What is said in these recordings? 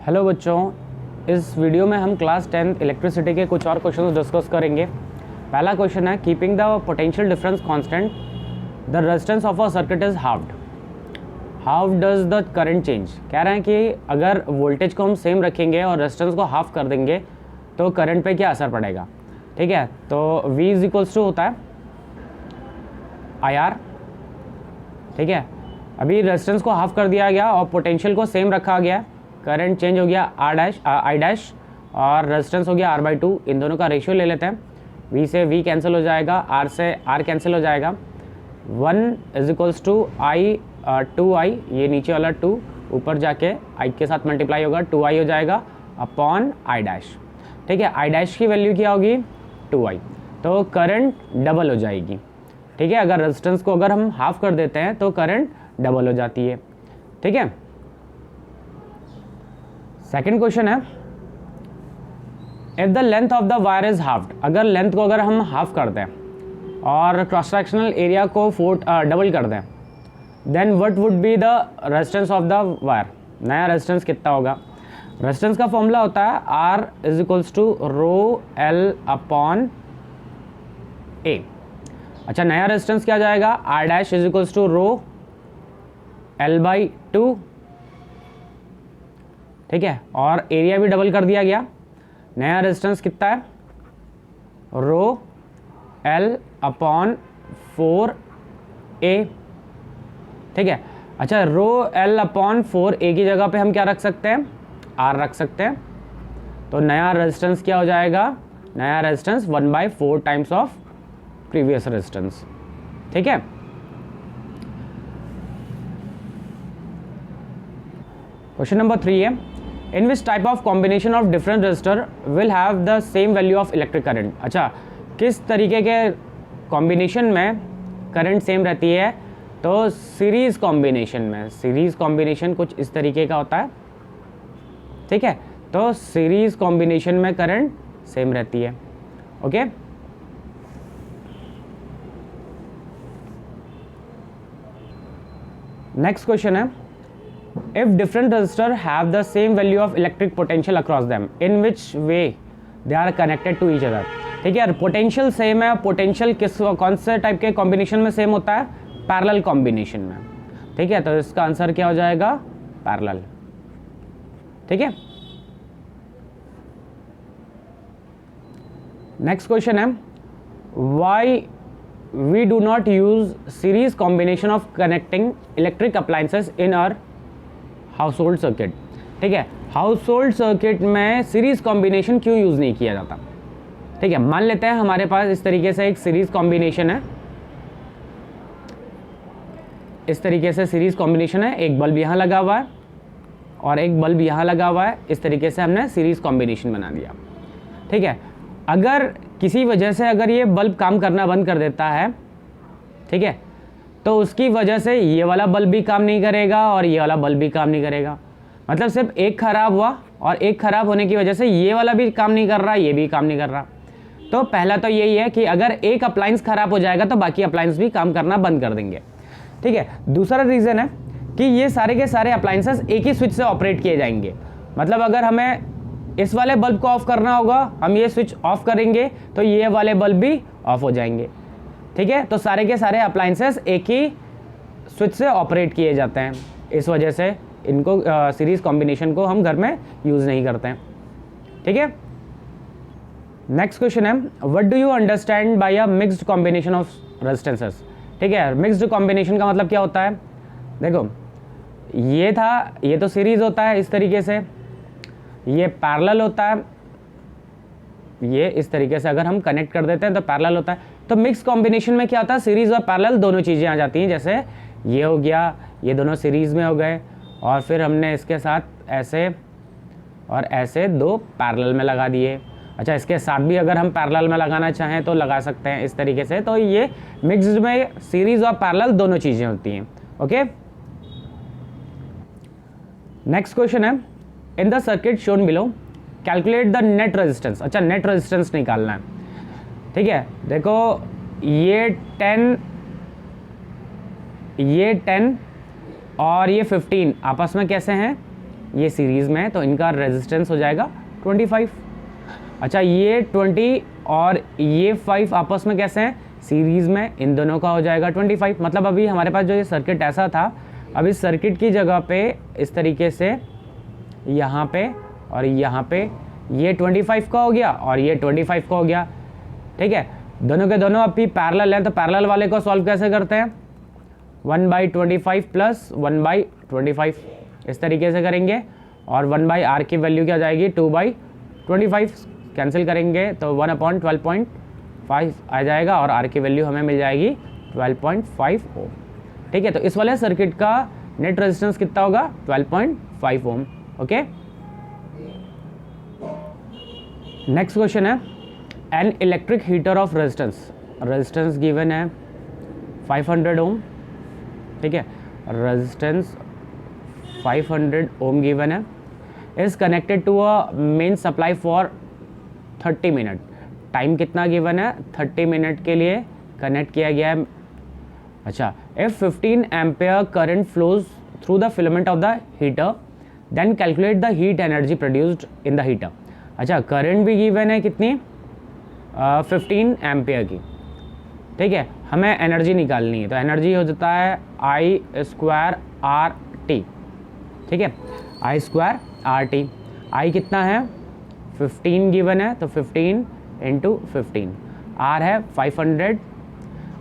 Hello बच्चों, इस video में हम क्लास 10th इलेक्ट्रिसिटी के कुछ और क्वेश्चंस डिस्कस करेंगे। पहला क्वेश्चन है, keeping the potential difference constant the resistance of a circuit is halved, how does the current change. कह रहे हैं कि अगर वोल्टेज को हम सेम रखेंगे और रेजिस्टेंस को हाफ कर देंगे तो करंट पे क्या असर पड़ेगा। ठीक है, तो V इज इक्वल्स टू होता है IR। ठीक है, अभी रेजिस्टेंस को हाफ कर दिया गया और पोटेंशियल को सेम रखा गया, करंट चेंज हो गया I डैश और रेजिस्टेंस हो गया R/2। इन दोनों का रेशियो ले लेते हैं। V से V कैंसिल हो जाएगा, R से R कैंसिल हो जाएगा। 1 इज इक्वल्स टू I/2I, ये नीचे वाला 2 ऊपर जाके I के साथ मल्टीप्लाई होगा, 2I हो जाएगा अपॉन I डैश। ठीक है, I डैश की वैल्यू क्या होगी 2I, तो करंट डबल हो जाएगी। ठीक है, अगर रेजिस्टेंस को अगर हम हाफ कर देते हैं तो करंट डबल हो जाती है। ठीक है, सेकंड क्वेश्चन है, if the length of the wire is halved, अगर लेंथ को अगर हम हाफ कर दें और क्रॉस सेक्शनल एरिया को डबल कर दें, then what would be the resistance of the wire. नया रेजिस्टेंस कितना होगा। रेजिस्टेंस का फॉर्मूला होता है R is equals to rho L upon A। अच्छा, नया रेजिस्टेंस क्या जाएगा, R dash is equals to rho L/2। ठीक है, और एरिया भी डबल कर दिया गया। नया रेजिस्टेंस कितना है, रो L अपॉन 4A। ठीक है, अच्छा, रो L अपॉन 4A की जगह पे हम क्या रख सकते हैं, R रख सकते हैं। तो नया रेजिस्टेंस क्या हो जाएगा, नया resistance 1/4 times of previous resistance. ठीक है, क्वेश्चन नंबर 3 है, in which type of combination of different resistor will have the same value of electric current. अच्छा, किस तरीके के कॉम्बिनेशन में करंट सेम रहती है, तो सीरीज कॉम्बिनेशन में। सीरीज कॉम्बिनेशन कुछ इस तरीके का होता है। ठीक है, तो सीरीज कॉम्बिनेशन में करंट सेम रहती है। ओके, नेक्स्ट क्वेश्चन है, if different resistor have the same value of electric potential across them, in which way they are connected to each other। ठीक है, पोटेंशियल सेम है। पोटेंशियल कौन से type के कॉम्बिनेशन में सेम होता है, पैरेलल कॉम्बिनेशन में। ठीक है, तो इसका आंसर क्या हो जाएगा, पैरेलल। ठीक है, नेक्स्ट क्वेश्चन है, why we do not use series combination of connecting electric appliances in our house hold circuit. ठीक है, हाउस होल्ड सर्किट में सीरीज कॉम्बिनेशन क्यों यूज़ नहीं किया जाता। ठीक है, मान लेते हैं हमारे पास इस तरीके से एक सीरीज कॉम्बिनेशन है, इस तरीके से सीरीज कॉम्बिनेशन है, एक बल्ब यहाँ लगा हुआ है और एक बल्ब यहाँ लगा हुआ है। इस तरीके से हमने सीरीज कॉम्बिनेशन बना दिया। ठीक है, अगर किसी वजह से अगर ये बल्ब काम करना बंद कर देता है, ठीक है, तो उसकी वजह से ये वाला बल्ब भी काम नहीं करेगा और ये वाला बल्ब भी काम नहीं करेगा। मतलब सिर्फ एक ख़राब हुआ और एक ख़राब होने की वजह से ये वाला भी काम नहीं कर रहा, ये भी काम नहीं कर रहा। तो पहला तो यही है कि अगर एक अप्लायंस ख़राब हो जाएगा तो बाकी अप्लायंस भी काम करना बंद कर देंगे। ठीक है, दूसरा रीज़न है कि ये सारे के सारे अप्लायंसेस एक ही स्विच से ऑपरेट किए जाएंगे। मतलब अगर हमें इस वाले बल्ब को ऑफ़ करना होगा, हम ये स्विच ऑफ करेंगे तो ये वाले बल्ब भी ऑफ हो जाएंगे। ठीक है, तो सारे के सारे अप्लायंसेस एक ही स्विच से ऑपरेट किए जाते हैं। इस वजह से इनको सीरीज कॉम्बिनेशन को हम घर में यूज़ नहीं करते हैं। ठीक है, नेक्स्ट क्वेश्चन है, what do you understand by a mixed combination of resistances. ठीक है, मिक्स्ड कॉम्बिनेशन का मतलब क्या होता है, देखो ये था, ये तो सीरीज होता है इस तरीके से, ये पैरेलल होता है, ये इस तरीके से अगर हम कनेक्ट कर देते हैं तो पैरेलल होता है। तो मिक्स कॉम्बिनेशन में क्या होता है, सीरीज और पैरेलल दोनों चीज़ें आ जाती हैं। जैसे ये हो गया, ये दोनों सीरीज में हो गए और फिर हमने इसके साथ ऐसे और ऐसे दो पैरेलल में लगा दिए। अच्छा, इसके साथ भी अगर हम पैरेलल में लगाना चाहें तो लगा सकते हैं इस तरीके से। तो ये मिक्स्ड में सीरीज और पैरेलल दोनों चीज़ें होती हैं। ओके, नेक्स्ट क्वेश्चन है, in the circuit shown below calculate the net resistance. अच्छा, नेट रेजिस्टेंस निकालना है। ठीक है, देखो ये 10 और ये 15 आपस में कैसे हैं, ये सीरीज़ में है, तो इनका रेजिस्टेंस हो जाएगा 25। अच्छा, ये 20 और ये 5 आपस में कैसे हैं, सीरीज़ में, इन दोनों का हो जाएगा 25। मतलब अभी हमारे पास जो ये सर्किट ऐसा था, अब इस सर्किट की जगह पे इस तरीके से यहाँ पे और यहाँ पे ये 25 का हो गया और ये 25 का हो गया। ठीक है, दोनों के दोनों अभी पैरेलल हैं, तो पैरेलल वाले को सॉल्व कैसे करते हैं, 1/25 प्लस 1/25 इस तरीके से करेंगे, और 1/r की वैल्यू क्या जाएगी, 2/25 कैंसिल करेंगे तो 1/12.5 आ जाएगा, और r की वैल्यू हमें मिल जाएगी 12.5 ओम। ठीक है, तो इस वाले सर्किट का नेट रेजिस्टेंस कितना होगा, 12.5 ओम। ओके, नेक्स्ट क्वेश्चन है, an electric heater of resistance given है 500 ओम। ठीक है, रेजिस्टेंस 500 ओम गिवन है, is connected to a main supply for 30 minute. Time कितना गिवन है, 30 मिनट के लिए कनेक्ट किया गया है। अच्छा, if 15 ampere current flows through the filament of the heater, then calculate the heat energy produced in the heater. अच्छा, current भी गिवन है कितनी, 15 एम्पेयर की। ठीक है, हमें एनर्जी निकालनी है, तो एनर्जी हो जाता है I² RT। ठीक है, I² RT, I कितना है, 15 गिवन है, तो 15 × 15, R है 500।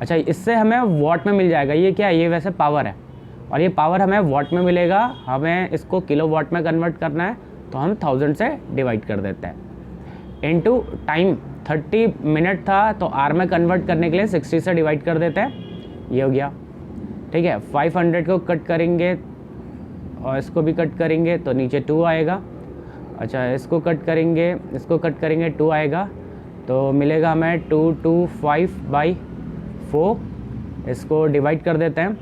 अच्छा, इससे हमें वॉट में मिल जाएगा, ये क्या है, ये वैसे पावर है, और ये पावर हमें वॉट में मिलेगा, हमें इसको किलो वॉट में कन्वर्ट करना है, तो हम 1000 से डिवाइड कर देते हैं, इनटू टाइम 30 मिनट था, तो आर में कन्वर्ट करने के लिए 60 से डिवाइड कर देते हैं, ये हो गया। ठीक है, 500 को कट करेंगे और इसको भी कट करेंगे तो नीचे 2 आएगा। अच्छा, इसको कट करेंगे 2 आएगा, तो मिलेगा हमें 225/4, इसको डिवाइड कर देते हैं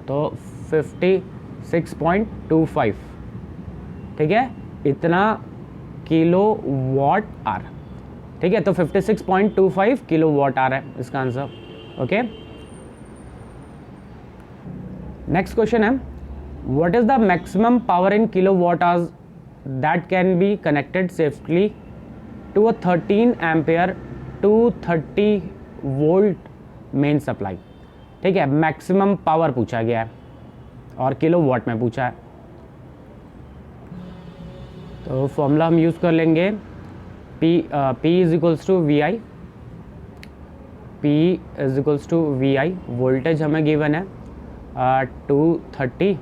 तो 56.25। ठीक है, इतना किलो वॉट आर। ठीक है, तो 56.25 किलो वॉट आर है इसका आंसर। ओके, नेक्स्ट क्वेश्चन है, what is the maximum power in kilowatt hours that can be connected safely to a 13 ampere 230 volt main supply. ठीक है, मैक्सिमम पावर पूछा गया है और किलो वॉट में पूछा है, तो फॉर्मूला हम यूज़ कर लेंगे, P is equals to V I, voltage हमें गिवन है 230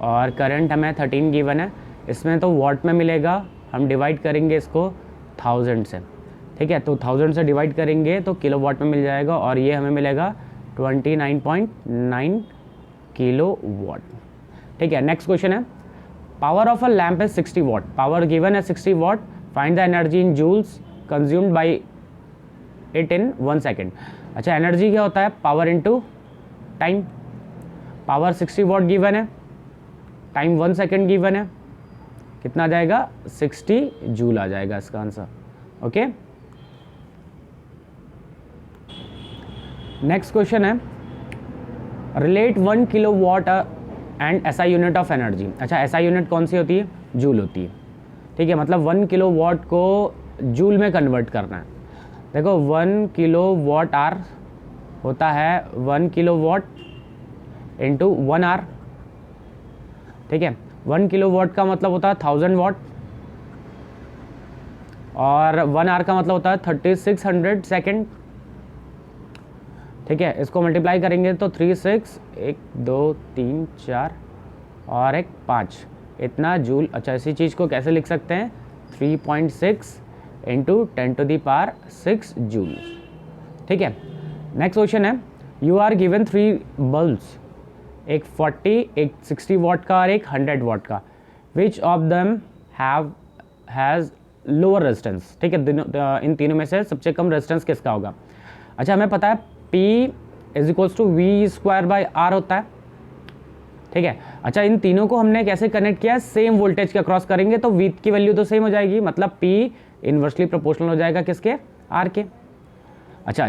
और करंट हमें 13 गिवन है, इसमें तो वॉट में मिलेगा, हम डिवाइड करेंगे इसको 1000 से। ठीक है, तो 1000 से डिवाइड करेंगे तो किलो वॉट में मिल जाएगा, और ये हमें मिलेगा 29.9 किलो वॉट। ठीक है, नेक्स्ट क्वेश्चन है, power of a lamp is 60 watt, power given है 60 watt, find the energy in joules consumed by it in 1 second. अच्छा, एनर्जी क्या होता है, power into time, power 60 watt given है, टाइम 1 सेकेंड गिवन है, कितना आ जाएगा, 60 जूल आ जाएगा इसका आंसर। ओके, नेक्स्ट क्वेश्चन है, relate 1 kilowatt and SI unit of energy. अच्छा, एसआई यूनिट कौन सी होती है, जूल होती है। ठीक है, मतलब 1 किलो वॉट को जूल में कन्वर्ट करना है। देखो 1 किलो वॉट आर होता है 1 किलो वॉट इंटू 1 आर। ठीक है, 1 किलो वॉट का मतलब होता है 1000 वॉट, और 1 आर का मतलब होता है 3600 सेकेंड। ठीक है, इसको मल्टीप्लाई करेंगे तो 3 6 1 2 3 4 और 1 5 इतना जूल। अच्छा, इसी चीज़ को कैसे लिख सकते हैं, 3.6 इंटू 10⁻6 जूल। ठीक है, नेक्स्ट क्वेश्चन है, यू आर गिवन 3 बल्ब्स, एक 40, एक 60 वॉट का और एक 100 वॉट का, which of them has lower resistance. ठीक है, इन तीनों में से सबसे कम रेजिस्टेंस किसका होगा। अच्छा, हमें पता है P is equals to V²/R होता है। ठीक है, अच्छा, इन तीनों को हमने कैसे कनेक्ट किया, सेम वोल्टेज के क्रॉस करेंगे तो V की वैल्यू तो सेम हो जाएगी, मतलब P इन्वर्सली प्रोपोर्शनल हो जाएगा किसके, R के। अच्छा,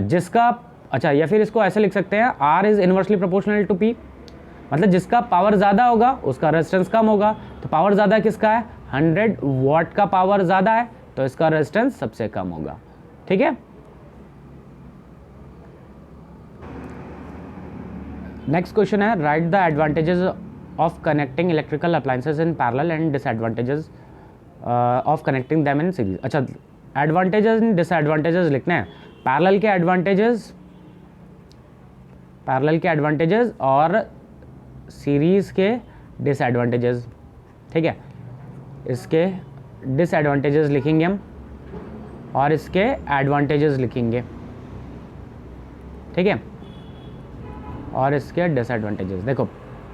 अच्छा, या फिर इसको ऐसे लिख सकते हैं, R is inversely proportional to P, मतलब जिसका पावर ज़्यादा होगा उसका रेजिस्टेंस कम होगा, तो तो पावर ज़्यादा किसका है, 100 वाट का पावर ज़्यादा है, तो इसका रेजिस्टेंस सबसे कम होगा। ठीक है, नेक्स्ट क्वेश्चन है, right the advantages of connecting electrical appliances in parallel and disadvantages of connecting them in series. अच्छा, एडवांटेजेस एंड डिसएडवांटेजेस लिखने हैं, पैरेलल के एडवांटेजेस और सीरीज़ के डिसएडवांटेजेस। ठीक है, इसके डिसएडवांटेजेस लिखेंगे हम और इसके एडवांटेजेस लिखेंगे। ठीक है, और इसके डिसएडवांटेजेस। देखो,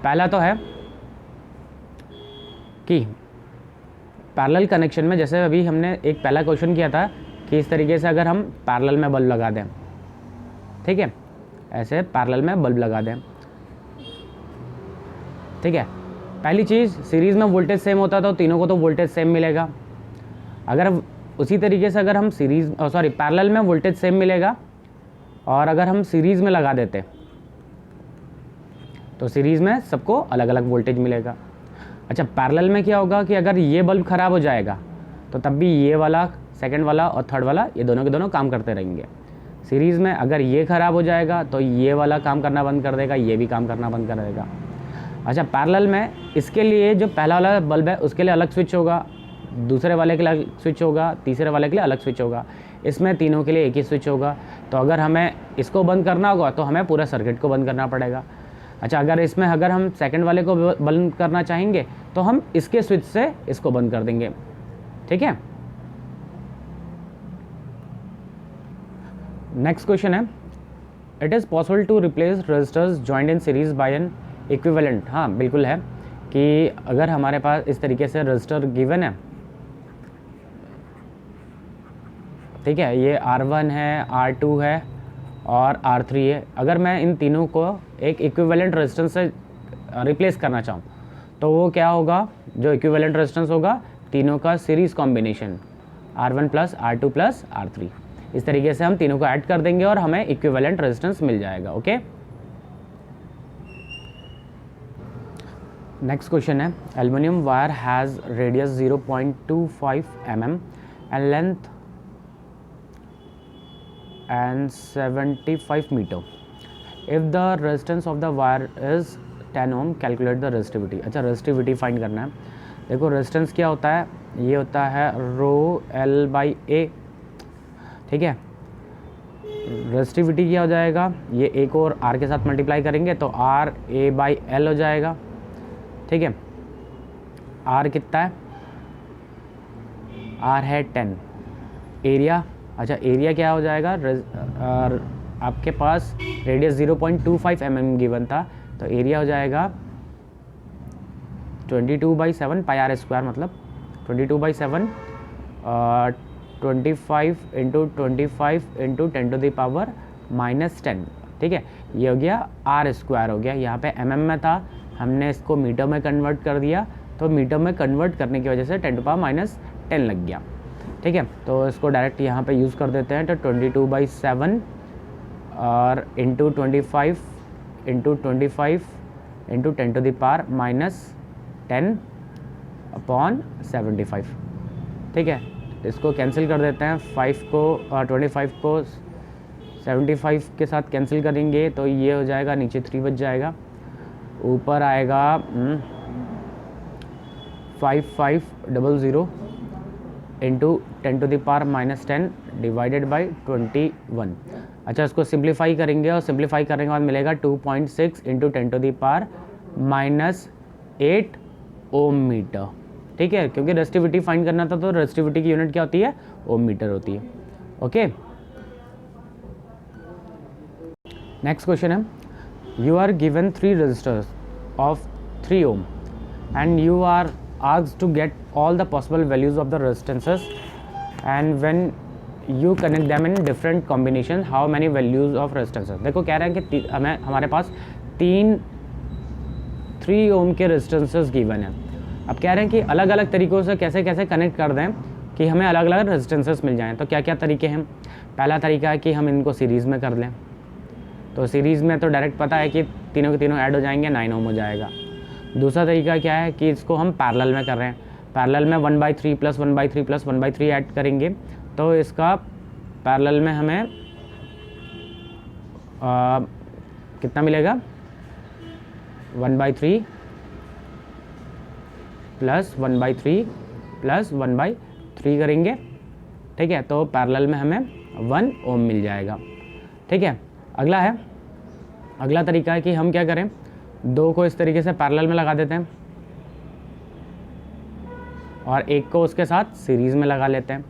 पहला तो है कि पैरेलल कनेक्शन में, जैसे अभी हमने एक पहला क्वेश्चन किया था कि इस तरीके से अगर हम पैरेलल में बल्ब लगा दें, ठीक है, ऐसे पैरेलल में बल्ब लगा दें, ठीक है, पहली चीज़ सीरीज़ में वोल्टेज सेम होता तो तीनों को तो वोल्टेज सेम मिलेगा। अगर उसी तरीके से अगर हम पैरेलल में वोल्टेज सेम मिलेगा और अगर हम सीरीज़ में लगा देते तो सीरीज़ में सबको अलग अलग वोल्टेज मिलेगा। अच्छा, पैरेलल में क्या होगा कि अगर ये बल्ब ख़राब हो जाएगा तो तब भी ये वाला, सेकंड वाला और थर्ड वाला, ये दोनों के दोनों काम करते रहेंगे। सीरीज़ में अगर ये ख़राब हो जाएगा तो ये वाला काम करना बंद कर देगा, ये भी काम करना बंद कर देगा। अच्छा, पैरेलल में इसके लिए जो पहला वाला बल्ब है उसके लिए अलग स्विच होगा, दूसरे वाले के लिए अलग स्विच होगा, तीसरे वाले के लिए अलग स्विच होगा, इसमें तीनों के लिए एक ही स्विच होगा। तो अगर हमें इसको बंद करना होगा तो हमें पूरा सर्किट को बंद करना पड़ेगा। अच्छा, अगर हम सेकंड वाले को बंद करना चाहेंगे तो हम इसके स्विच से इसको बंद कर देंगे। ठीक है, नेक्स्ट क्वेश्चन है, it is possible to replace resistors joined in series by an equivalent. हाँ, बिल्कुल है कि अगर हमारे पास इस तरीके से रजिस्टर गिवन है, ठीक है, ये R1 है, R2 है और R3 है, अगर मैं इन तीनों को एक इक्विवेलेंट रेजिस्टेंस से रिप्लेस करना चाहूँ तो वो क्या होगा, जो इक्विवेलेंट रेजिस्टेंस होगा तीनों का series combination R1 plus R2 plus R3, इस तरीके से हम तीनों को ऐड कर देंगे और हमें इक्विवेलेंट रेजिस्टेंस मिल जाएगा। ओके, नेक्स्ट क्वेश्चन है, aluminium wire has radius 0.25 mm and length and 75 meter. If the resistance of the wire is 10 ohm, calculate the resistivity. अच्छा, resistivity फाइंड करना है। देखो, रेजिस्टेंस क्या होता है, ये होता है रो एल बाई ए। ठीक है, रेजिस्टिविटी क्या हो जाएगा, ये ए को और आर के साथ मल्टीप्लाई करेंगे तो आर ए बाई एल हो जाएगा। ठीक है, आर कितना है, आर है 10, एरिया, अच्छा एरिया क्या हो जाएगा, आपके पास रेडियस 0.25 mm गिवन था तो एरिया हो जाएगा 22/7 पाई आर स्क्वायर, मतलब 22/7 25 इंटू 25 इंटू 10⁻⁻10। ठीक है, ये हो गया आर स्क्वायर हो गया, यहाँ पे mm में था, हमने इसको मीटर में कन्वर्ट कर दिया, तो मीटर में कन्वर्ट करने की वजह से 10⁻10 लग गया। ठीक है, तो इसको डायरेक्ट यहाँ पे यूज़ कर देते हैं, तो 22/7 और इंटू 25 इंटू 25 इंटू 10⁻10/75। ठीक है, इसको कैंसिल कर देते हैं, 5 को 25 को 75 के साथ कैंसिल करेंगे तो ये हो जाएगा, नीचे 3 बच जाएगा, ऊपर आएगा 5500 इंटू 10⁻10 डिवाइडेड बाई 21। अच्छा, इसको सिंप्लीफाई करेंगे और सिंप्लीफाई करने के बाद मिलेगा 2.6 इंटू 10⁻8 ओम मीटर। ठीक है, क्योंकि रेजिस्टिविटी फाइंड करना था तो रेजिस्टिविटी की यूनिट क्या होती है, ओम मीटर होती है। ओके, नेक्स्ट क्वेश्चन है, you are given 3 resistors of 3 ohm and you are asked to get all the possible values of the resistances, and when you connect them in different combination, how many values of resistances। देखो, कह रहे हैं कि हमारे पास 3 ओम के resistances given है। अब कह रहे हैं कि अलग अलग तरीक़ों से कैसे कैसे कनेक्ट कर दें कि हमें अलग अलग रेजिस्टेंसेस मिल जाएँ। तो क्या क्या तरीके हैं, पहला तरीका है कि हम इनको सीरीज़ में कर लें। तो सीरीज़ में तो डायरेक्ट पता है कि तीनों के तीनों ऐड हो जाएंगे, 9 ओम हो जाएगा। दूसरा तरीका क्या है कि इसको हम पैरेलल में कर रहे हैं, पैरेलल में 1/3 प्लस 1/3 प्लस 1/3 ऐड करेंगे तो इसका पैरेलल में हमें कितना मिलेगा, 1/3 प्लस 1/3 प्लस 1/3 करेंगे, ठीक है, तो पैरेलल में हमें 1 ओम मिल जाएगा। ठीक है, अगला तरीका है कि हम क्या करें, 2 को इस तरीके से पैरेलल में लगा देते हैं और एक को उसके साथ सीरीज़ में लगा लेते हैं।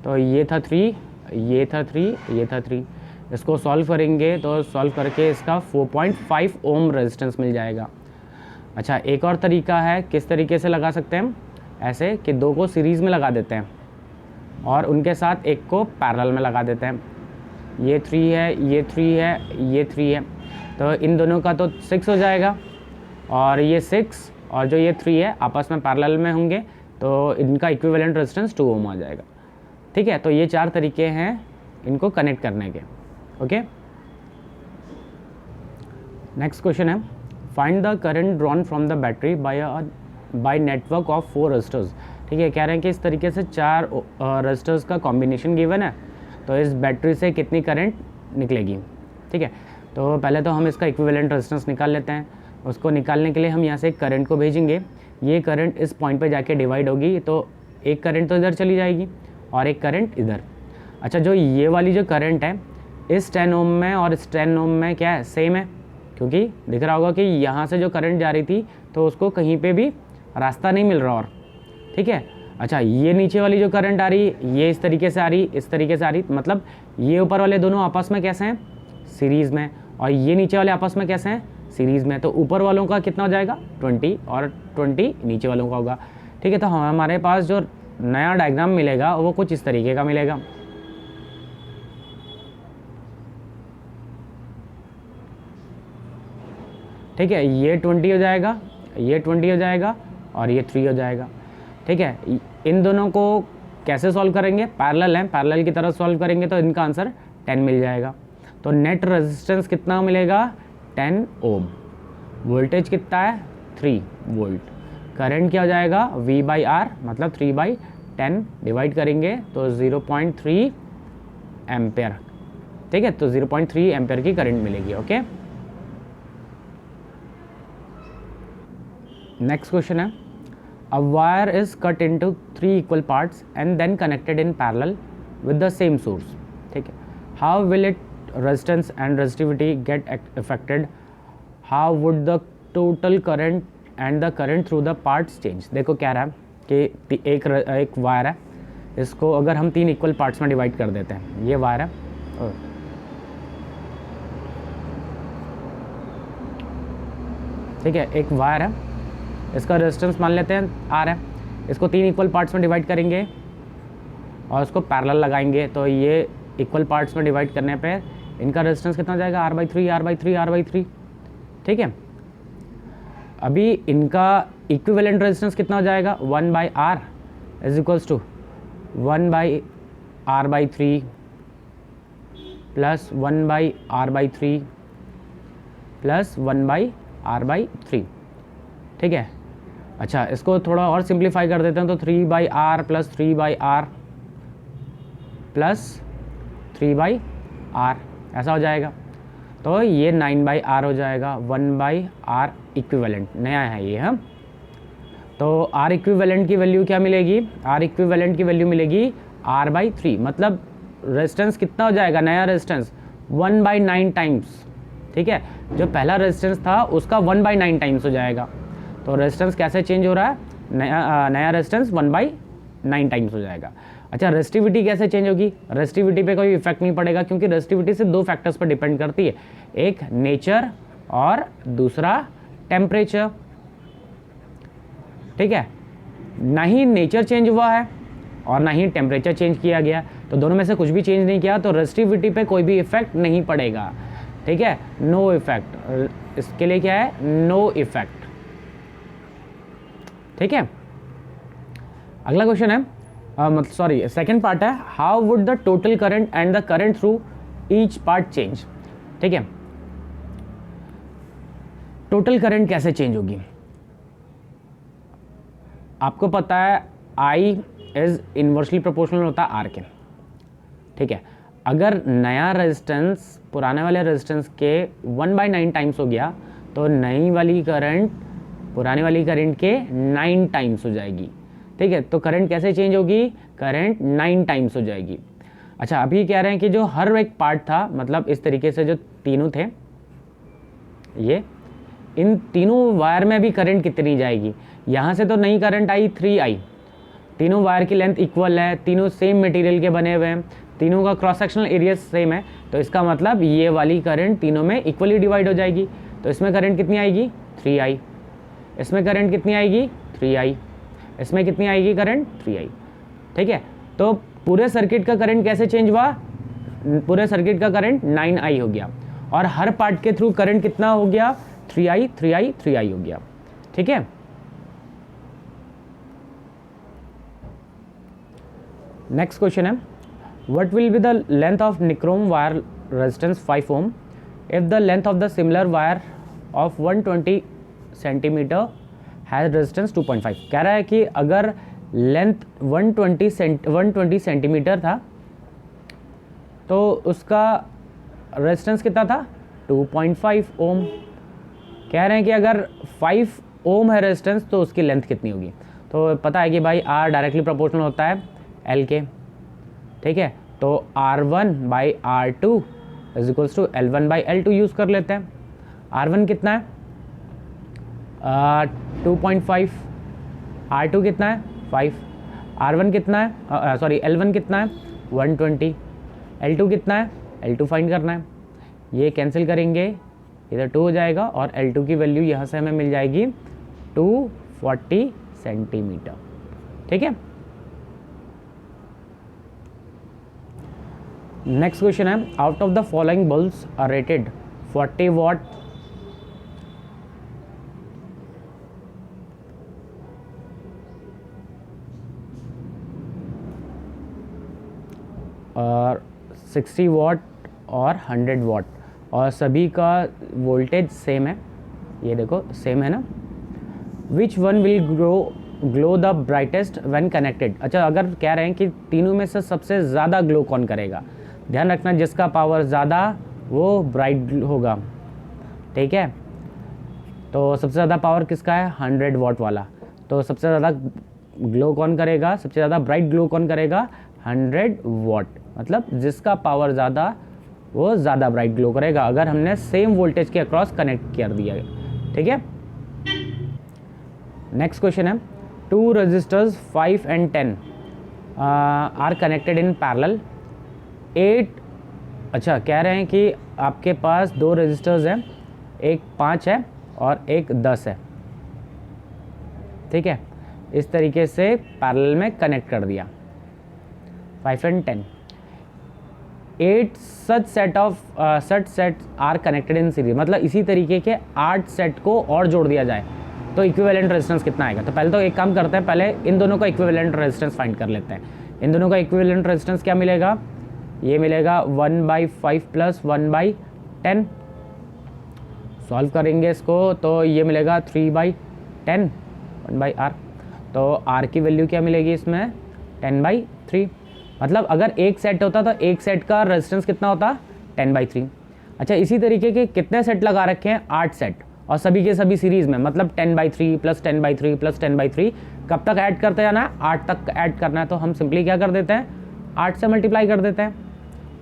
तो ये था 3, ये था 3, ये था 3। इसको सॉल्व करेंगे तो सॉल्व करके इसका 4.5 ओम रेजिस्टेंस मिल जाएगा। अच्छा, एक और तरीका है, किस तरीके से लगा सकते हैं हम, ऐसे कि 2 को सीरीज़ में लगा देते हैं और उनके साथ एक को पैरेलल में लगा देते हैं। ये 3 है, ये 3 है, ये 3 है, तो इन दोनों का तो 6 हो जाएगा और ये 6 और जो ये 3 है आपस में पैरेलल में होंगे तो इनका इक्विवेलेंट रेजिस्टेंस 2 ओम आ जाएगा। ठीक है, तो ये 4 तरीके हैं इनको कनेक्ट करने के। ओके, नेक्स्ट क्वेश्चन है, find the current drawn from the battery by network of 4 resistors. ठीक है, कह रहे हैं कि इस तरीके से 4 रेजिस्टर्स का कॉम्बिनेशन गिवन है, तो इस बैटरी से कितनी करंट निकलेगी। ठीक है, तो पहले तो हम इसका इक्विवेलेंट रेजिस्टेंस निकाल लेते हैं। उसको निकालने के लिए हम यहाँ से एक करंट को भेजेंगे, ये करंट इस पॉइंट पे जाके डिवाइड होगी, तो एक करंट तो इधर चली जाएगी और एक करंट इधर। अच्छा, जो ये वाली जो करंट है इस 10 ओम में और इस 10 ओम में क्या है, सेम है, क्योंकि दिख रहा होगा कि यहाँ से जो करंट जा रही थी तो उसको कहीं पे भी रास्ता नहीं मिल रहा और। ठीक है, अच्छा, ये नीचे वाली जो करंट आ रही ये इस तरीके से आ रही, इस तरीके से आ रही, मतलब ये ऊपर वाले दोनों आपस में कैसे हैं, सीरीज़ में, और ये नीचे वाले आपस में कैसे हैं, सीरीज़ में। तो ऊपर वालों का कितना हो जाएगा, 20 और 20 नीचे वालों का होगा। ठीक है, तो हमारे पास जो नया डायग्राम मिलेगा वो कुछ इस तरीके का मिलेगा। ठीक है, ये 20 हो जाएगा, ये 20 हो जाएगा और ये 3 हो जाएगा। ठीक है, इन दोनों को कैसे सॉल्व करेंगे, पैरेलल हैं, पैरेलल की तरह सॉल्व करेंगे तो इनका आंसर 10 मिल जाएगा। तो नेट रेजिस्टेंस कितना मिलेगा, 10 ओम। वोल्टेज कितना है, 3 वोल्ट। करंट क्या हो जाएगा, V/R, मतलब 3/10 डिवाइड करेंगे तो 0.3 एम्पेयर। ठीक है, तो 0.3 एम्पेयर की करंट मिलेगी। ओके, नेक्स्ट क्वेश्चन है, a wire is cut into 3 equal parts and then connected in parallel with the same source. ठीक है, how will it resistance and resistivity get affected, how would the total current and the current through the parts change. देखो क्या रहा है कि एक wire है, इसको अगर हम 3 इक्वल पार्ट्स में डिवाइड कर देते हैं, ये वायर है, ठीक है, एक वायर है, इसका रेजिस्टेंस मान लेते हैं R है, इसको 3 इक्वल पार्ट्स में डिवाइड करेंगे और उसको पैरेलल लगाएंगे, तो ये इक्वल पार्ट्स में डिवाइड करने पे इनका रेजिस्टेंस कितना हो जाएगा, R/3 R/3 R/3। ठीक है, अभी इनका इक्विवेलेंट रेजिस्टेंस कितना हो जाएगा, 1/R is equals to 1/R/3 plus 1/R/3 plus 1/R/3। ठीक है, अच्छा, इसको थोड़ा और सिंप्लीफाई कर देते हैं तो 3/R plus 3/R plus 3/R ऐसा हो जाएगा, तो ये 9/R हो जाएगा, 1/R इक्विवेलेंट नया है ये। हम तो R इक्विवेलेंट की वैल्यू क्या मिलेगी, R इक्विवेलेंट की वैल्यू मिलेगी R/3, मतलब रेजिस्टेंस कितना हो जाएगा, नया रेजिस्टेंस 1/9 टाइम्स। ठीक है, जो पहला रेजिस्टेंस था उसका 1/9 टाइम्स हो जाएगा। तो रेजिस्टेंस कैसे चेंज हो रहा है, नया रेजिस्टेंस 1/9 टाइम्स हो जाएगा। अच्छा, रेजिस्टिविटी कैसे चेंज होगी, रेजिस्टिविटी पे कोई इफेक्ट नहीं पड़ेगा, क्योंकि रेजिस्टिविटी से 2 फैक्टर्स पर डिपेंड करती है, एक नेचर और दूसरा टेम्परेचर। ठीक है, ना ही नेचर चेंज हुआ है और ना ही टेम्परेचर चेंज किया गया, तो दोनों में से कुछ भी चेंज नहीं किया, तो रेजिस्टिविटी पे कोई भी इफेक्ट नहीं पड़ेगा। ठीक है, नो इफेक्ट, इसके लिए क्या है, नो इफेक्ट। ठीक है, अगला क्वेश्चन है, सॉरी सेकंड पार्ट है, how would the total current and the current through each part change. ठीक है, टोटल करंट कैसे चेंज होगी, आपको पता है आई इज़ इन्वर्सली प्रोपोर्शनल होता है आर के, ठीक है। अगर नया रेजिस्टेंस पुराने वाले रेजिस्टेंस के 1/9 टाइम्स हो गया तो नई वाली करंट पुरानी वाली करंट के 9 टाइम्स हो जाएगी, ठीक है। तो करंट कैसे चेंज होगी, करंट 9 टाइम्स हो जाएगी। अच्छा, अभी कह रहे हैं कि जो हर एक पार्ट था, मतलब इस तरीके से जो तीनों थे, ये इन तीनों वायर में भी करंट कितनी जाएगी। यहाँ से तो नई करंट आई 3I, तीनों वायर की लेंथ इक्वल है, तीनों सेम मटेरियल के बने हुए हैं, तीनों का क्रॉस सेक्शनल एरिया सेम है, तो इसका मतलब ये वाली करंट तीनों में इक्वली डिवाइड हो जाएगी। तो इसमें करंट कितनी आएगी 3I, इसमें करंट कितनी आएगी 3I, इसमें कितनी आएगी करंट 3I, ठीक है। तो पूरे सर्किट का करंट कैसे चेंज हुआ, पूरे सर्किट का करंट 9I हो गया और हर पार्ट के थ्रू करंट कितना हो गया 3I 3I 3I हो गया, ठीक है। नेक्स्ट क्वेश्चन है, what will be the length of nichrome wire resistance 5 ohm if the length of the similar wire of 120 centimetre has resistance 2.5। कह रहा है कि अगर लेंथ 120 सेंटीमीटर था तो उसका रेजिस्टेंस कितना था 2.5 ओम। कह रहे हैं कि अगर 5 ओम है रेजिस्टेंस तो उसकी लेंथ कितनी होगी। तो पता है कि भाई R डायरेक्टली प्रोपोर्शनल होता है L के, ठीक है। तो R1/R2 is equals to L1/L2 use कर लेते हैं। R1 कितना है 2.5, R2 कितना है 5, R1 कितना है सॉरी L1 कितना है 120, L2 कितना है L2 फाइंड करना है। ये कैंसिल करेंगे, इधर 2 हो जाएगा और L2 की वैल्यू यहाँ से हमें मिल जाएगी 240 सेंटीमीटर, ठीक है। नेक्स्ट क्वेश्चन है, out of the following bulbs are rated 40 watt और 60 वाट और 100 वाट और सभी का वोल्टेज सेम है, ये देखो सेम है ना। Which one will glow the brightest when connected. अच्छा, अगर कह रहे हैं कि तीनों में से सबसे ज़्यादा ग्लो कौन करेगा, ध्यान रखना जिसका पावर ज़्यादा वो ब्राइट होगा, ठीक है। तो सबसे ज़्यादा पावर किसका है 100 वाट वाला, तो सबसे ज़्यादा ग्लो कौन करेगा, सबसे ज़्यादा ब्राइट ग्लो कौन करेगा 100 वाट, मतलब जिसका पावर ज़्यादा वो ज़्यादा ब्राइट ग्लो करेगा अगर हमने सेम वोल्टेज के अक्रॉस कनेक्ट कर दिया, ठीक है। नेक्स्ट क्वेश्चन है, 2 resistors 5 and 10 are connected in parallel 8। अच्छा, कह रहे हैं कि आपके पास 2 रेजिस्टर्स हैं, एक 5 है और एक 10 है, ठीक है। इस तरीके से पैरेलल में कनेक्ट कर दिया 5 and 10। 8 such set are connected in series, मतलब इसी तरीके के 8 सेट को और जोड़ दिया जाए तो इक्विवेलेंट रेजिस्टेंस कितना आएगा। तो पहले तो एक काम करते हैं, पहले इन दोनों का इक्विवेलेंट रेजिस्टेंस फाइंड कर लेते हैं। इन दोनों का इक्विवेलेंट रेजिस्टेंस क्या मिलेगा, ये मिलेगा 1/5 प्लस 1/10। सॉल्व करेंगे इसको तो ये मिलेगा 3/10 1/R। तो R की वैल्यू क्या मिलेगी इसमें 10/3। मतलब अगर एक सेट होता तो एक सेट का रेजिस्टेंस कितना होता 10/3। अच्छा, इसी तरीके के कितने सेट लगा रखे हैं 8 सेट और सभी के सभी सीरीज़ में, मतलब 10/3 प्लस 10/3 प्लस 10/3। कब तक ऐड करते जाना है 8 तक ऐड करना है, तो हम सिंपली क्या कर देते हैं 8 से मल्टीप्लाई कर देते हैं।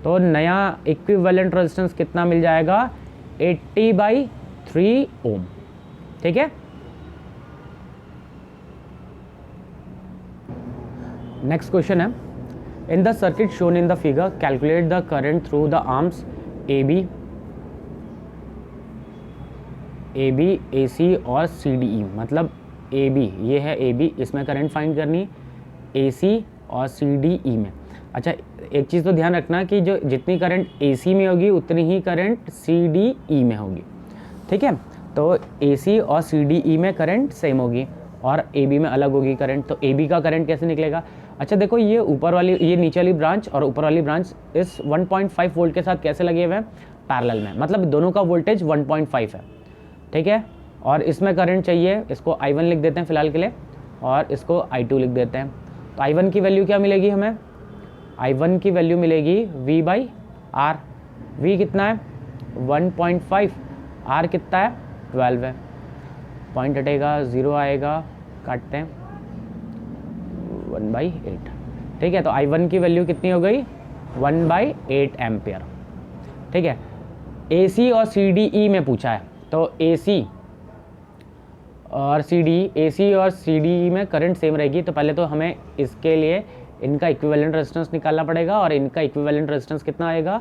तो नया इक्विवेलेंट रेजिस्टेंस कितना मिल जाएगा 80/3 ओम, ठीक है। नेक्स्ट क्वेश्चन है, in the circuit shown in the figure calculate the current through the arms AB AC और CDE। मतलब AB ये है AB, इसमें करंट फाइंड करनी, AC और CDE में। अच्छा, एक चीज़ तो ध्यान रखना कि जो जितनी करंट AC में होगी उतनी ही करंट CDE में होगी, ठीक है। तो AC और CDE में करंट सेम होगी और AB में अलग होगी करंट। तो AB का करंट कैसे निकलेगा। अच्छा देखो, ये ऊपर वाली, ये नीचे वाली ब्रांच और ऊपर वाली ब्रांच इस 1.5 वोल्ट के साथ कैसे लगे हुए हैं पैरेलल में, मतलब दोनों का वोल्टेज 1.5 है, ठीक है। और इसमें करंट चाहिए, इसको I1 लिख देते हैं फिलहाल के लिए। और इसको I2 लिख देते हैं। तो I1 की वैल्यू क्या मिलेगी हमें? I1 की वैल्यू मिलेगी V/R। V कितना है? 1.5। R कितना है? 12 है। पॉइंट हटेगा, 0 आएगा, काटते हैं, 1/8। ठीक है, तो I1 की वैल्यू कितनी हो गई? 1/8 एम्पियर। ठीक है, AC और CDE में पूछा है, तो AC और CDE में करंट सेम रहेगी। तो पहले तो हमें इसके लिए इनका इक्विवेलेंट रेजिस्टेंस निकालना पड़ेगा, और इनका इक्विवेलेंट रेजिस्टेंस कितना आएगा?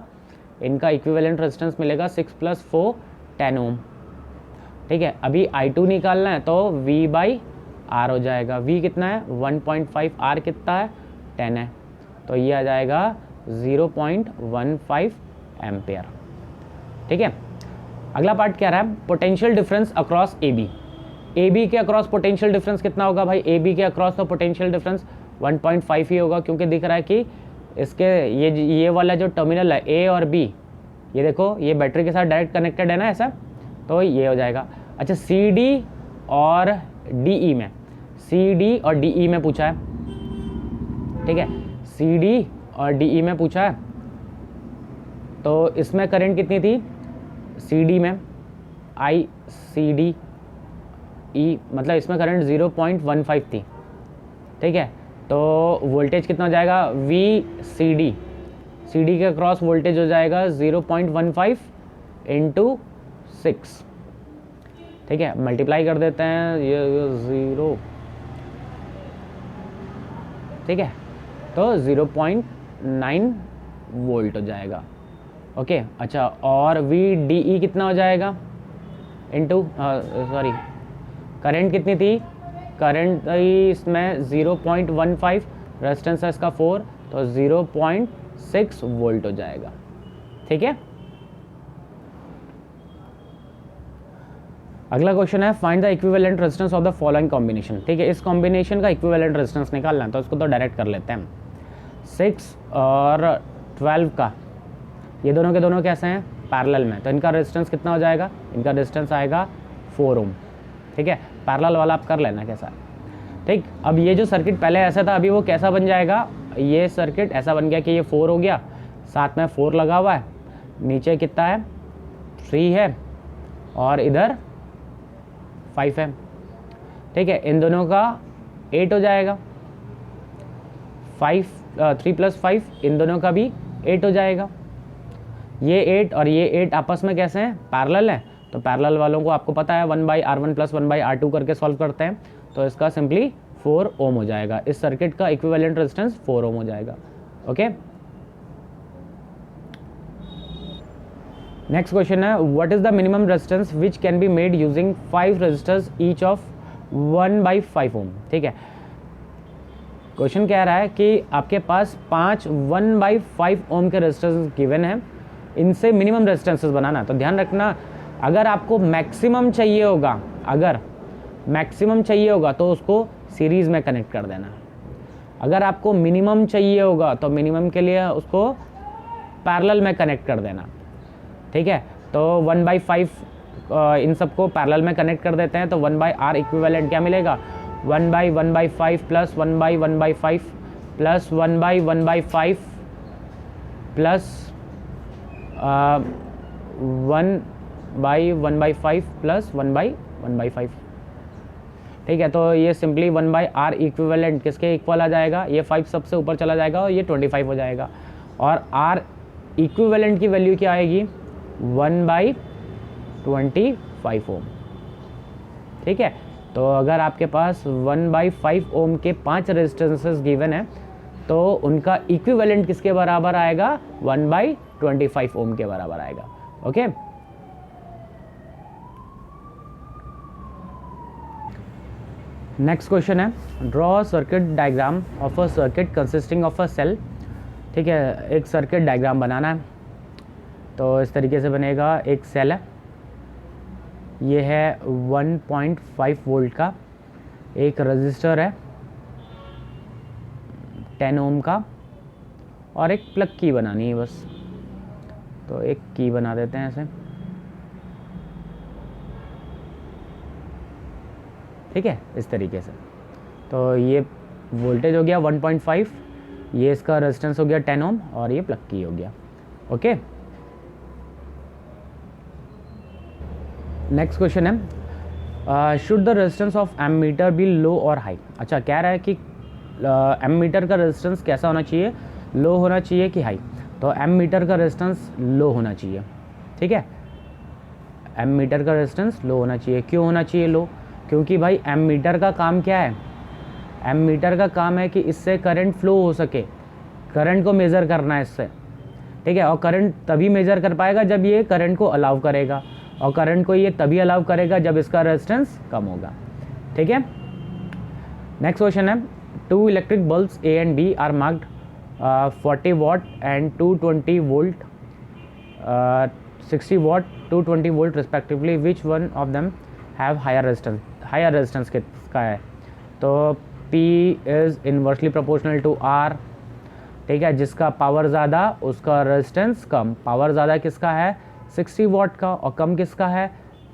इनका इक्विवेलेंट रेजिस्टेंस मिलेगा 6 + 4 10 ओम। ठीक है, अभी I2 निकालना है तो V/R हो जाएगा। V कितना है? 1.5। R कितना है? 10 है। तो ये आ जाएगा 0.15 एम्पियर। ठीक है, अगला पार्ट क्या रहा है? पोटेंशियल डिफरेंस अक्रॉस AB के अक्रॉस पोटेंशियल डिफरेंस कितना होगा भाई? AB के अक्रॉस तो पोटेंशियल डिफरेंस 1.5 ही होगा, क्योंकि दिख रहा है कि इसके ये वाला जो टर्मिनल है A और B, ये देखो ये बैटरी के साथ डायरेक्ट कनेक्टेड है ना ऐसा, तो ये हो जाएगा। अच्छा, CD और DE में पूछा है। ठीक है, CD और DE में पूछा है, तो इसमें करंट कितनी थी? CD में ICDE, मतलब इसमें करंट 0.15 थी। ठीक है, तो वोल्टेज कितना हो जाएगा? CD के क्रॉस वोल्टेज हो जाएगा 0.15 × 6। ठीक है, मल्टीप्लाई कर देते हैं, ये 0। ठीक है, तो 0.9 वोल्ट हो जाएगा। ओके, अच्छा, और VDE कितना हो जाएगा? करंट कितनी थी? करंट इसमें 0.15, रेजिस्टेंस है इसका 4, तो 0.6 वोल्ट हो जाएगा। ठीक है, अगला क्वेश्चन है, find the equivalent resistance of the following combination. ठीक है, इस कॉम्बिनेशन का इक्विवेलेंट रेजिस्टेंस निकालना है, तो इसको तो डायरेक्ट कर लेते हैं। 6 और 12 का, ये दोनों के दोनों कैसे हैं? पैरेलल में, तो इनका रेजिस्टेंस कितना हो जाएगा? इनका रेजिस्टेंस आएगा 4 ओम। ठीक है, पैरेलल वाला आप कर लेना कैसा। ठीक, अब ये जो सर्किट पहले ऐसा था, अभी वो कैसा बन जाएगा? ये सर्किट ऐसा बन गया कि ये 4 हो गया, साथ में 4 लगा हुआ है, नीचे कितना है? 3 है, और इधर 5 है। ठीक है, इन दोनों का 8 हो जाएगा। 3 + 5, इन दोनों का भी 8 हो जाएगा। ये 8 और ये 8 आपस में कैसे हैं? पैरेलल है। तो पैरेलल वालों को आपको पता है 1/R1 + 1/R2 करके सॉल्व करते हैं, तो इसका सिंपली 4 ओम हो जाएगा। इस सर्किट का इक्विवेलेंट रेजिस्टेंस 4 ओम हो जाएगा। ओके, नेक्स्ट क्वेश्चन है, what is the minimum resistance which can be made using 5 resistors each of 1/5 ohm. ठीक है, क्वेश्चन कह रहा है कि आपके पास 5 1/5 ओम के रेजिस्टेंस गिवन है, इनसे मिनिमम रेजिस्टेंसेस बनाना। तो ध्यान रखना, अगर आपको मैक्सिमम चाहिए होगा तो उसको सीरीज़ में कनेक्ट कर देना। अगर आपको मिनिमम चाहिए होगा तो मिनिमम के लिए उसको पैरेलल में कनेक्ट कर देना। ठीक है, तो 1/5 इन सबको पैरेलल में कनेक्ट कर देते हैं, तो 1/R इक्विवेलेंट क्या मिलेगा? 1/1/5 + 1/1/5 + 1/1/5 + 1/1/5 + 1/1/5। ठीक है, तो ये सिंपली 1/R इक्विवेलेंट किसके इक्वल आ जाएगा? ये 5 सबसे ऊपर चला जाएगा और ये 25 हो जाएगा, और R इक्विवेलेंट की वैल्यू क्या आएगी? 1/25 ओम। ठीक है, तो अगर आपके पास 1/5 ओम के 5 रेजिस्टेंसेस गिवन है, तो उनका इक्विवेलेंट किसके बराबर आएगा? 1/25 ओम के बराबर आएगा। ओके, नेक्स्ट क्वेश्चन है, draw circuit diagram of a circuit consisting of a cell. ठीक है, एक सर्किट डायग्राम बनाना है, तो इस तरीके से बनेगा। एक सेल है, ये है 1.5 वोल्ट का, एक रजिस्टर है 10 ओम का, और एक प्लग की बनानी है बस, तो एक की बना देते हैं ऐसे। ठीक है, इस तरीके से। तो ये वोल्टेज हो गया 1.5, ये इसका रेजिस्टेंस हो गया 10 ओम और ये प्लग की हो गया। ओके, नेक्स्ट क्वेश्चन है should the resistance of ammeter be low और हाई। अच्छा, कह रहा है कि एमीटर का रेजिस्टेंस कैसा होना चाहिए, लो होना चाहिए कि हाई। तो एमीटर का रेजिस्टेंस लो होना चाहिए। ठीक है, एमीटर का रेजिस्टेंस लो होना चाहिए। क्यों होना चाहिए लो? क्योंकि भाई एमीटर का काम क्या है, एमीटर का काम है कि इससे करंट फ्लो हो सके, करंट को मेज़र करना है इससे। ठीक है, और करंट तभी मेज़र कर पाएगा जब ये करंट को अलाउ करेगा, और करंट को ये तभी अलाउ करेगा जब इसका रेजिस्टेंस कम होगा। ठीक है, नेक्स्ट क्वेश्चन है 2 electric bulbs A and B are marked 40 watt and 220 volt, 60 watt, 220 volt respectively. Which one of them have higher resistance? Higher resistance किसका है? तो P is inversely proportional to R। ठीक है, जिसका पावर ज़्यादा उसका resistance कम। Power ज़्यादा किसका है? 60 वाट का, और कम किसका है?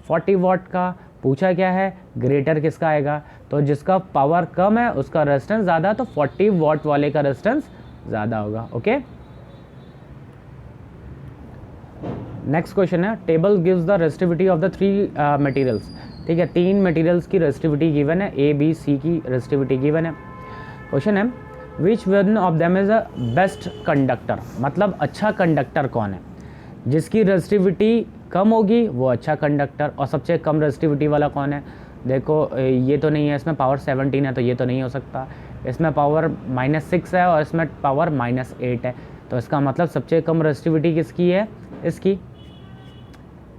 40 वाट का। पूछा क्या है? ग्रेटर किसका आएगा? तो जिसका पावर कम है उसका रेजिस्टेंस ज़्यादा, तो 40 वाट वाले का रेजिस्टेंस ज़्यादा होगा। ओके, नेक्स्ट क्वेश्चन है table gives the resistivity of the 3 materials. ठीक है, 3 मटेरियल्स की रेजिस्टिविटी गिवन है, A B C की रेजिस्टिविटी गिवन है। क्वेश्चन है which one of them is a best conductor, मतलब अच्छा कंडक्टर कौन है? जिसकी रेजिस्टिविटी कम होगी वो अच्छा कंडक्टर, और सबसे कम रेजिस्टिविटी वाला कौन है? देखो ये तो नहीं है, इसमें पावर 17 है तो ये तो नहीं हो सकता। इसमें पावर -6 है और इसमें पावर -8 है, तो इसका मतलब सबसे कम रेजिस्टिविटी किसकी है? इसकी।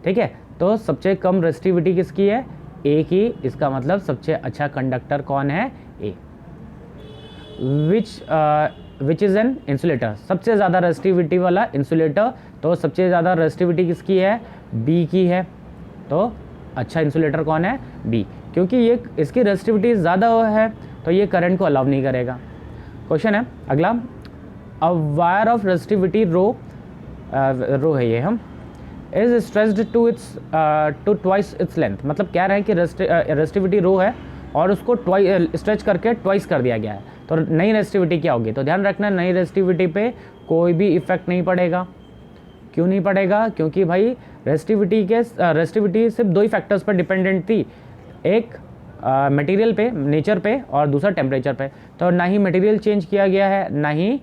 ठीक है, तो सबसे कम रेजिस्टिविटी किसकी है? A की। इसका मतलब सबसे अच्छा कंडक्टर कौन है? A। Which is an insulator, सबसे ज़्यादा रेजिस्टिविटी वाला इंसुलेटर, तो सबसे ज़्यादा रेजिस्टिविटी किसकी है? B की है। तो अच्छा इंसुलेटर कौन है? B, क्योंकि ये इसकी रेजिस्टिविटी ज़्यादा है तो ये करंट को अलाउ नहीं करेगा। क्वेश्चन है अगला, a wire of resistivity rho है ये हम is stretched to twice its length. मतलब कह रहे हैं कि रेजिस्टिविटी रो है और उसको स्ट्रेच करके ट्वाइस कर दिया गया है, तो नई रेजिस्टिविटी क्या होगी? तो ध्यान रखना, नई रेजिस्टिविटी पे कोई भी इफेक्ट नहीं पड़ेगा। क्यों नहीं पड़ेगा? क्योंकि भाई रेजिस्टिविटी सिर्फ 2 ही फैक्टर्स पर डिपेंडेंट थी, एक मटेरियल पे, नेचर पे, और दूसरा टेम्परेचर पे। तो ना ही मटेरियल चेंज किया गया है, ना ही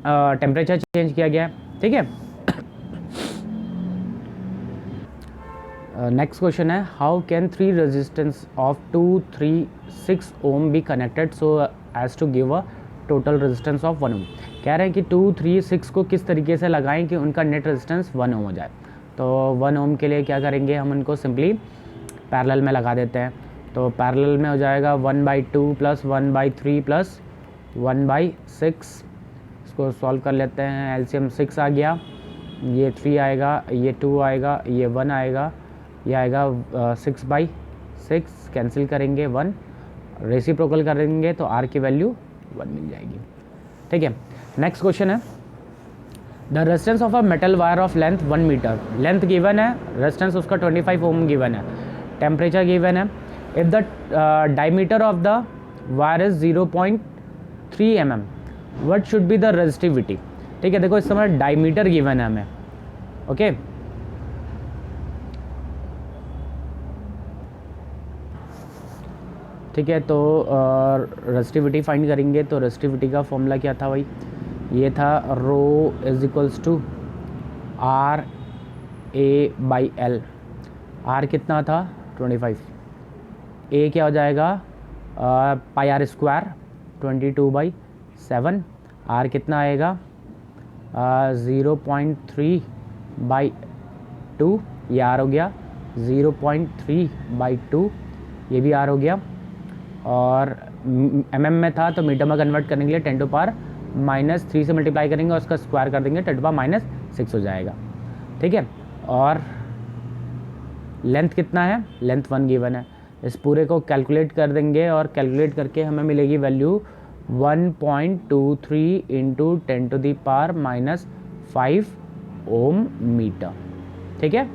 टेम्परेचर चेंज किया गया है। ठीक है, नेक्स्ट क्वेश्चन है how can 3 resistance of 2, 3, 6 ohm be connected so as to give a total resistance of 1 ohm. कह रहे हैं कि 2, 3, 6 को किस तरीके से लगाएं कि उनका नेट रेजिस्टेंस 1 ओम हो जाए। तो 1 ओम के लिए क्या करेंगे, हम उनको सिंपली पैरेलल में लगा देते हैं। तो पैरेलल में हो जाएगा 1/2 + 1/3 + 1/6। इसको सॉल्व कर लेते हैं, एलसीएम 6 आ गया, ये 3 आएगा, ये 2 आएगा, ये 1 आएगा, ये आएगा 6/6, कैंसिल करेंगे 1, रेसिप्रोकल करेंगे तो R की वैल्यू 1 मिल जाएगी। ठीक है, नेक्स्ट क्वेश्चन है the resistance of a metal wire of length 1 metre. Length given है, रेजिस्टेंस उसका 25 ओम गिवन है, टेम्परेचर गिवन है। If the diameter of the wire is 0.3 mm, what should be the resistivity. ठीक है, देखो इस समय डायमीटर गिवन है हमें। ओके, ठीक है, तो रेजिस्टिविटी फाइंड करेंगे। तो रेजिस्टिविटी का फॉर्मूला क्या था भाई? ये था rho is equals to RA/L। R कितना था? 25। A क्या हो जाएगा? πr², 22/7। R कितना आएगा? 0.3/2, ये R हो गया। 0.3/2, ये भी R हो गया। और mm में था तो मीटर में कन्वर्ट करने के लिए 10⁻³ से मल्टीप्लाई करेंगे और उसका स्क्वायर कर देंगे, 10⁻6 हो जाएगा। ठीक है, और लेंथ कितना है? लेंथ 1 गिवन है। इस पूरे को कैलकुलेट कर देंगे और कैलकुलेट करके हमें मिलेगी वैल्यू 1.23 × 10⁻⁵ ओम मीटर। ठीक है,